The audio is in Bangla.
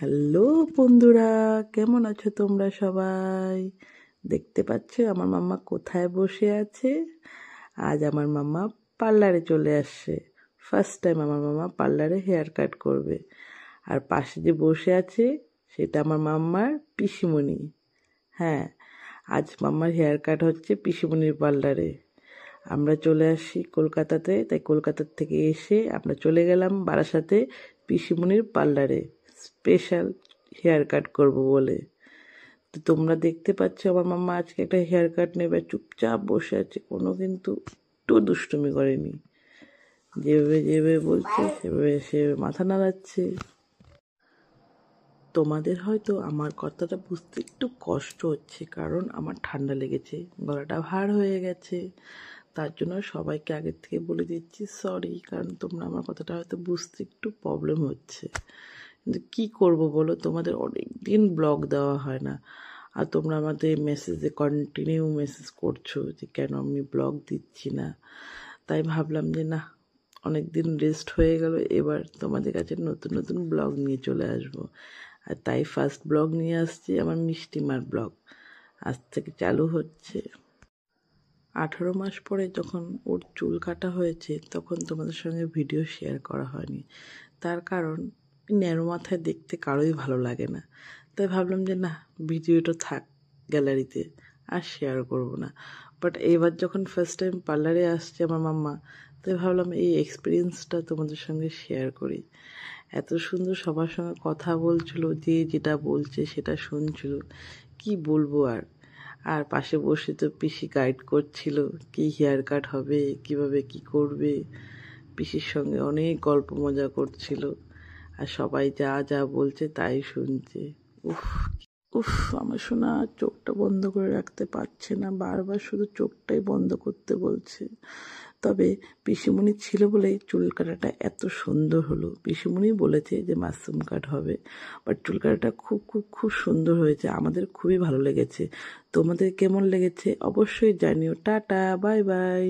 হ্যালো বন্ধুরা, কেমন আছো তোমরা সবাই? দেখতে পাচ্ছ আমার মাম্মা কোথায় বসে আছে? আজ আমার মাম্মা পার্লারে চলে আসছে। ফার্স্ট টাইম আমার মাম্মা পার্লারে হেয়ার কাট করবে। আর পাশে যে বসে আছে সেটা আমার মাম্মার পিসিমণি। হ্যাঁ, আজ মাম্মার হেয়ার কাট হচ্ছে পিসিমণির পার্লারে। আমরা চলে আসি কলকাতাতে, তাই কলকাতার থেকে এসে আমরা চলে গেলাম বারাসাতে পিসিমণির পার্লারে স্পেশাল হেয়ার কাট করবো বলে। তো তোমরা দেখতে পাচ্ছ আমার মাম্মা আজকে একটা হেয়ার কাট নেবে, চুপচাপ বসে আছে, কোনো কিন্তু একটু দুষ্টুমি করেনি। যেভাবে যেভাবে বলছে সেভাবে সে মাথা নাড়াচ্ছে। তোমাদের হয়তো আমার কথাটা বুঝতে একটু কষ্ট হচ্ছে, কারণ আমার ঠান্ডা লেগেছে, গলাটা ভার হয়ে গেছে। তার জন্য সবাইকে আগের থেকে বলে দিচ্ছি সরি, কারণ তোমরা আমার কথাটা হয়তো বুঝতে একটু প্রবলেম হচ্ছে। কিন্তু কী করবো বলো, তোমাদের অনেক দিন ব্লগ দেওয়া হয় না, আর তোমরা আমাদের মেসেজে কন্টিনিউ মেসেজ করছো যে কেন আমি ব্লগ দিচ্ছি না। তাই ভাবলাম যে না, অনেক দিন রেস্ট হয়ে গেল, এবার তোমাদের কাছে নতুন নতুন ব্লগ নিয়ে চলে আসবো। আর তাই ফার্স্ট ব্লগ নিয়ে আসছি আমার মিষ্টিমার ব্লগ। আজ থেকে চালু হচ্ছে। 18 মাস পরে যখন ওর চুল কাটা হয়েছে তখন তোমাদের সঙ্গে ভিডিও শেয়ার করা হয়নি, তার কারণ ন্যানো মাথায় দেখতে কারোই ভালো লাগে না। তাই ভাবলাম যে না, ভিডিওটা থাক গ্যালারিতে, আর শেয়ার করব না। বাট এবার যখন ফার্স্ট টাইম পার্লারে আসছে আমার মাম্মা, তাই ভাবলাম এই এক্সপিরিয়েন্সটা তোমাদের সঙ্গে শেয়ার করি। এত সুন্দর সবার সঙ্গে কথা বলছিল, যে যেটা বলছে সেটা শুনছিল, কি বলবো আর। আর পাশে বসে তো পিসি গাইড করছিল কি হেয়ার কাট হবে, কিভাবে কি করবে। পিসির সঙ্গে অনেক গল্প মজা করছিল, আর সবাই যা যা বলছে তাই শুনছে। উফ উফ, আমার সোনা চোখটা বন্ধ করে রাখতে পারছে না, বারবার শুধু চোখটাই বন্ধ করতে বলছে। তবে পিসিমণি ছিল বলেই চুল কাটাটা এত সুন্দর হলো। পিসিমণি বলেছে যে মাশরুম কাট হবে, বাট চুল কাটাটা খুব খুব খুব সুন্দর হয়েছে, আমাদের খুবই ভালো লেগেছে। তোমাদের কেমন লেগেছে অবশ্যই জানিও। Tata, bye bye.